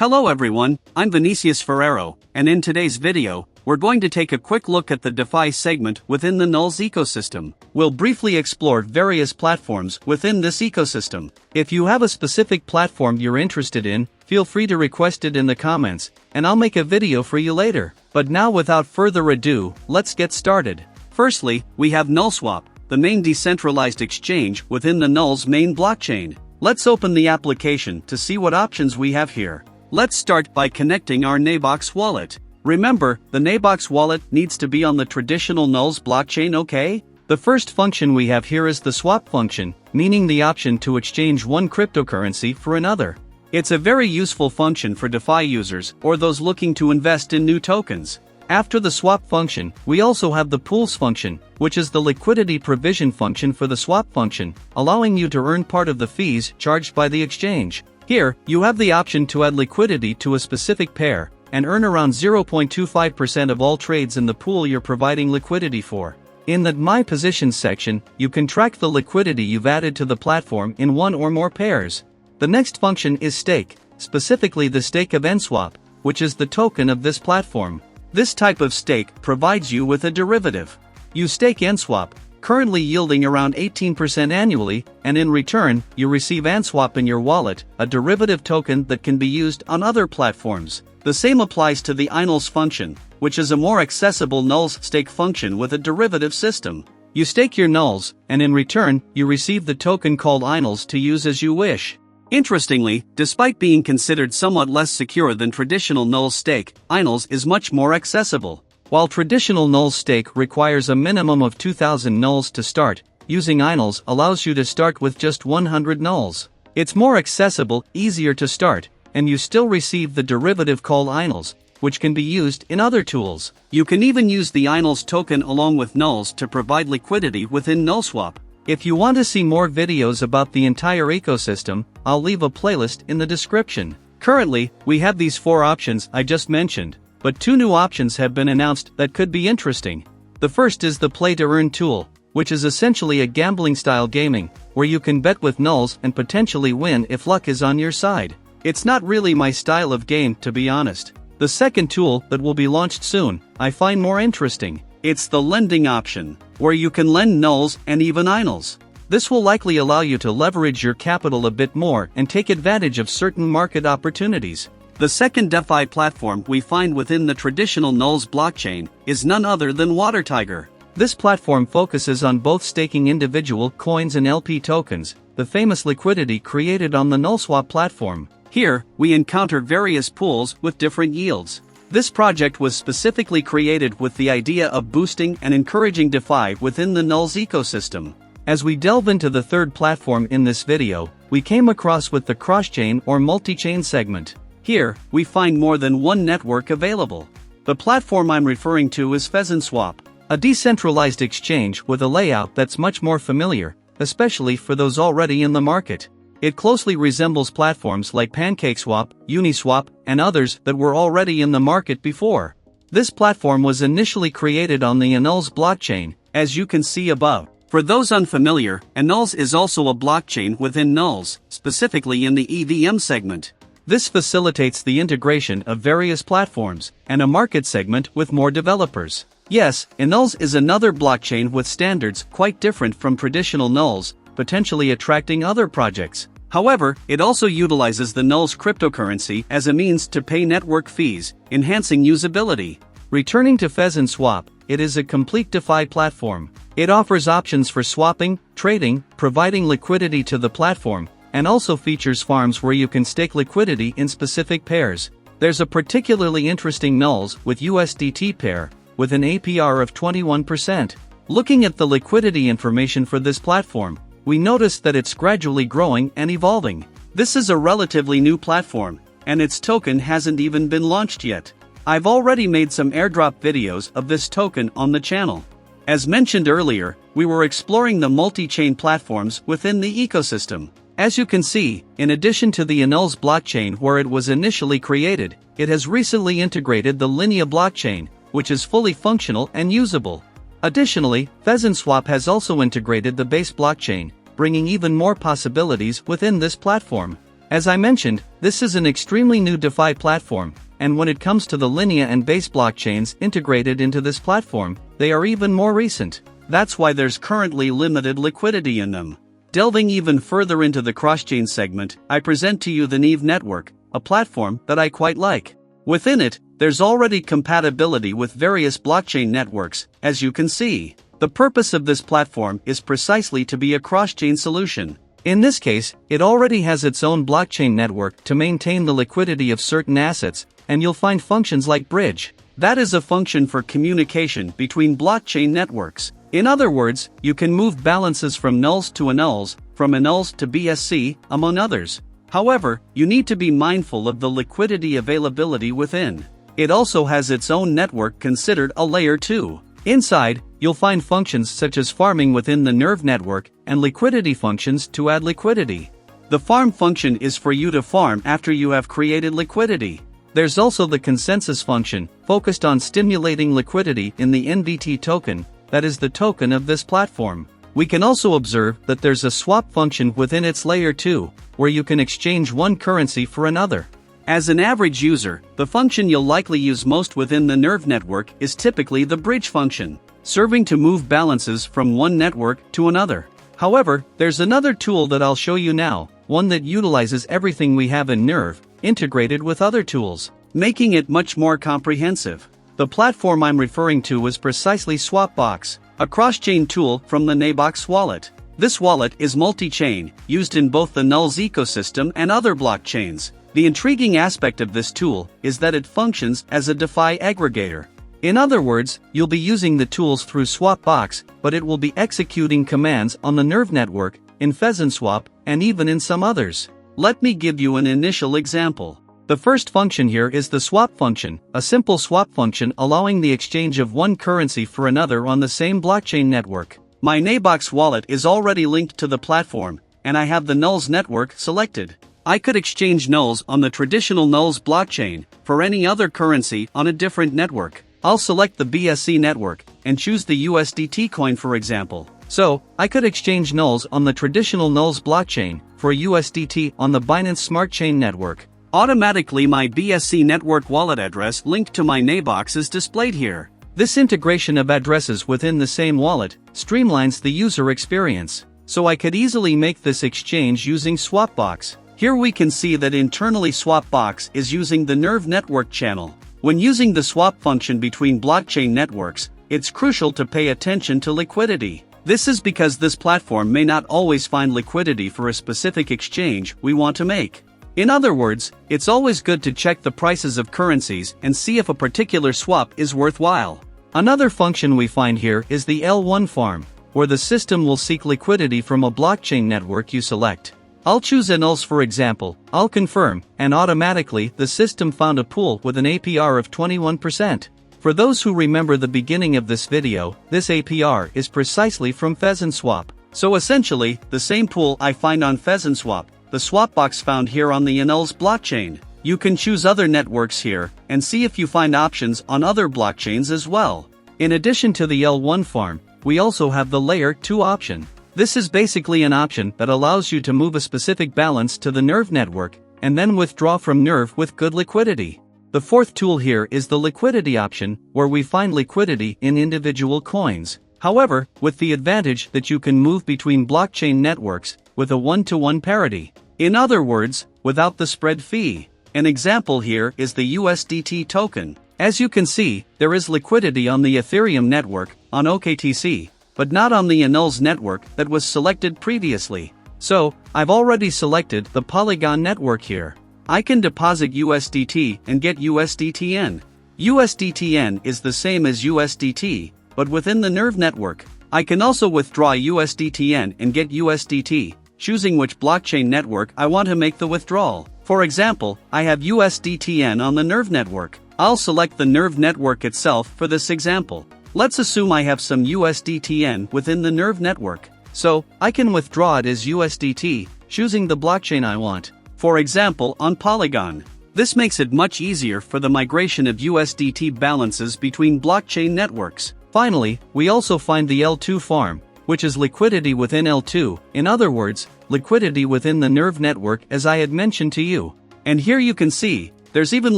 Hello everyone, I'm Vinicius Ferrero, and in today's video, we're going to take a quick look at the DeFi segment within the NULS ecosystem. We'll briefly explore various platforms within this ecosystem. If you have a specific platform you're interested in, feel free to request it in the comments, and I'll make a video for you later. But now without further ado, let's get started. Firstly, we have NULSWAP, the main decentralized exchange within the NULS main blockchain. Let's open the application to see what options we have here. Let's start by connecting our NABOX wallet. Remember, the NABOX wallet needs to be on the traditional NULS blockchain, okay? The first function we have here is the swap function, meaning the option to exchange one cryptocurrency for another. It's a very useful function for DeFi users or those looking to invest in new tokens. After the swap function, we also have the pools function, which is the liquidity provision function for the swap function, allowing you to earn part of the fees charged by the exchange. Here, you have the option to add liquidity to a specific pair, and earn around 0.25% of all trades in the pool you're providing liquidity for. In the My Positions section, you can track the liquidity you've added to the platform in one or more pairs. The next function is stake, specifically the stake of NSwap, which is the token of this platform. This type of stake provides you with a derivative. You stake NSwap, currently yielding around 18% annually, and in return, you receive NSwap in your wallet, a derivative token that can be used on other platforms. The same applies to the ENULS function, which is a more accessible NULS stake function with a derivative system. You stake your NULS, and in return, you receive the token called ENULS to use as you wish. Interestingly, despite being considered somewhat less secure than traditional NULS stake, ENULS is much more accessible. While traditional NULS stake requires a minimum of 2,000 NULS to start, using ENULS allows you to start with just 100 NULS. It's more accessible, easier to start, and you still receive the derivative called ENULS, which can be used in other tools. You can even use the ENULS token along with NULS to provide liquidity within NULSWAP. If you want to see more videos about the entire ecosystem, I'll leave a playlist in the description. Currently, we have these 4 options I just mentioned, but 2 new options have been announced that could be interesting. The first is the Play to Earn tool, which is essentially a gambling-style gaming, where you can bet with NULS and potentially win if luck is on your side. It's not really my style of game, to be honest. The second tool that will be launched soon, I find more interesting. It's the lending option, where you can lend NULS and even ENULS. This will likely allow you to leverage your capital a bit more and take advantage of certain market opportunities. The second DeFi platform we find within the traditional NULS blockchain is none other than WaterTiger. This platform focuses on both staking individual coins and LP tokens, the famous liquidity created on the NULSWAP platform. Here, we encounter various pools with different yields. This project was specifically created with the idea of boosting and encouraging DeFi within the NULS ecosystem. As we delve into the third platform in this video, we came across with the crosschain or multi-chain segment. Here, we find more than one network available. The platform I'm referring to is pheasantswap, a decentralized exchange with a layout that's much more familiar, especially for those already in the market. It closely resembles platforms like PancakeSwap, Uniswap, and others that were already in the market before. This platform was initially created on the ENULS blockchain, as you can see above. For those unfamiliar, ENULS is also a blockchain within NULS, specifically in the EVM segment. This facilitates the integration of various platforms and a market segment with more developers. Yes, ENULS is another blockchain with standards quite different from traditional NULS, potentially attracting other projects. However, it also utilizes the NULS cryptocurrency as a means to pay network fees, enhancing usability. Returning to pheasantswap, it is a complete DeFi platform. It offers options for swapping, trading, providing liquidity to the platform, and also features farms where you can stake liquidity in specific pairs. There's a particularly interesting NULS with USDT pair, with an APR of 21%. Looking at the liquidity information for this platform, we noticed that it's gradually growing and evolving. This is a relatively new platform, and its token hasn't even been launched yet. I've already made some airdrop videos of this token on the channel. As mentioned earlier, we were exploring the multi-chain platforms within the ecosystem. As you can see, in addition to the ENULS blockchain where it was initially created, it has recently integrated the Linea blockchain, which is fully functional and usable. Additionally, pheasantswap has also integrated the Base blockchain, bringing even more possibilities within this platform. As I mentioned, this is an extremely new DeFi platform, and when it comes to the Linea and Base blockchains integrated into this platform, they are even more recent. That's why there's currently limited liquidity in them. Delving even further into the crosschain segment, I present to you the Neve network, a platform that I quite like. Within it, there's already compatibility with various blockchain networks, as you can see. The purpose of this platform is precisely to be a cross-chain solution. In this case, it already has its own blockchain network to maintain the liquidity of certain assets, and you'll find functions like bridge. That is a function for communication between blockchain networks. In other words, you can move balances from nuls to ENULS, from ENULS to BSC, among others. However, you need to be mindful of the liquidity availability within. It also has its own network considered a layer 2. Inside, you'll find functions such as farming within the Nerve network and liquidity functions to add liquidity. The farm function is for you to farm after you have created liquidity. There's also the consensus function, focused on stimulating liquidity in the NBT token, that is the token of this platform. We can also observe that there's a swap function within its layer 2, where you can exchange one currency for another. As an average user, the function you'll likely use most within the Nerve network is typically the bridge function, serving to move balances from one network to another. However, there's another tool that I'll show you now, one that utilizes everything we have in Nerve, integrated with other tools, making it much more comprehensive. The platform I'm referring to is precisely Swapbox, a cross-chain tool from the NABOX wallet. This wallet is multi-chain, used in both the Nuls ecosystem and other blockchains. The intriguing aspect of this tool is that it functions as a DeFi aggregator. In other words, you'll be using the tools through Swapbox, but it will be executing commands on the Nerve network, in pheasantswap, and even in some others. Let me give you an initial example. The first function here is the swap function, a simple swap function allowing the exchange of one currency for another on the same blockchain network. My NABOX wallet is already linked to the platform, and I have the Nuls network selected. I could exchange Nuls on the traditional Nuls blockchain for any other currency on a different network. I'll select the BSC network and choose the USDT coin, for example. So, I could exchange Nuls on the traditional Nuls blockchain for USDT on the Binance Smart Chain network. Automatically, my BSC network wallet address linked to my NABOX is displayed here. This integration of addresses within the same wallet streamlines the user experience, so I could easily make this exchange using Swapbox. Here we can see that internally Swapbox is using the Nerve network channel. When using the swap function between blockchain networks, it's crucial to pay attention to liquidity. This is because this platform may not always find liquidity for a specific exchange we want to make. In other words, it's always good to check the prices of currencies and see if a particular swap is worthwhile. Another function we find here is the L1 farm, where the system will seek liquidity from a blockchain network you select. I'll choose ENULS, for example. I'll confirm, and automatically the system found a pool with an APR of 21%. For those who remember the beginning of this video, this APR is precisely from pheasantswap. So essentially, the same pool I find on pheasantswap, the Swapbox found here on the ENULS blockchain. You can choose other networks here, and see if you find options on other blockchains as well. In addition to the L1 farm, we also have the Layer 2 option. This is basically an option that allows you to move a specific balance to the Nerve network, and then withdraw from Nerve with good liquidity. The fourth tool here is the liquidity option, where we find liquidity in individual coins. However, with the advantage that you can move between blockchain networks with a one-to-one parity. In other words, without the spread fee. An example here is the USDT token. As you can see, there is liquidity on the Ethereum network, on OKTC, but not on the ENULS network that was selected previously. So, I've already selected the Polygon network here. I can deposit USDT and get USDTN. USDTN is the same as USDT, but within the Nerve network. I can also withdraw USDTN and get USDT, choosing which blockchain network I want to make the withdrawal. For example, I have USDTN on the Nerve network. I'll select the Nerve network itself for this example. Let's assume I have some USDTN within the Nerve network. So, I can withdraw it as USDT, choosing the blockchain I want. For example, on Polygon. This makes it much easier for the migration of USDT balances between blockchain networks. Finally, we also find the L2 farm, which is liquidity within L2, in other words, liquidity within the NERV network as I had mentioned to you. And here you can see, there's even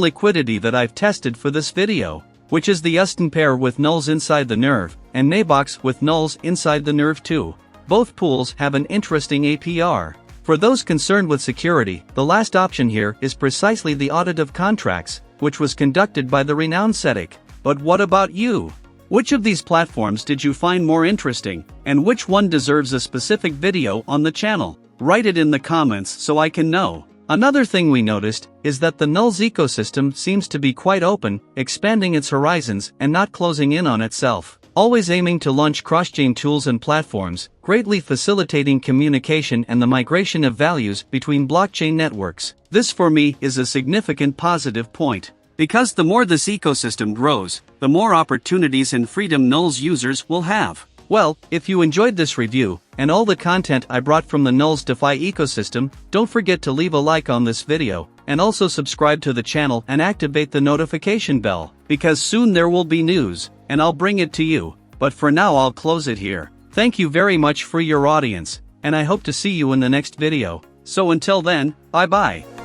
liquidity that I've tested for this video, which is the Uston pair with NULS inside the NERV, and NABOX with NULS inside the NERV too. Both pools have an interesting APR. For those concerned with security, the last option here is precisely the audit of contracts, which was conducted by the renowned Cetic. But what about you? Which of these platforms did you find more interesting, and which one deserves a specific video on the channel? Write it in the comments so I can know. Another thing we noticed is that the NULS ecosystem seems to be quite open, expanding its horizons and not closing in on itself, always aiming to launch cross-chain tools and platforms, greatly facilitating communication and the migration of values between blockchain networks. This for me is a significant positive point. Because the more this ecosystem grows, the more opportunities and freedom NULS users will have. Well, if you enjoyed this review, and all the content I brought from the NULS DeFi ecosystem, don't forget to leave a like on this video, and also subscribe to the channel and activate the notification bell, because soon there will be news, and I'll bring it to you. But for now I'll close it here. Thank you very much for your audience, and I hope to see you in the next video. So until then, bye bye.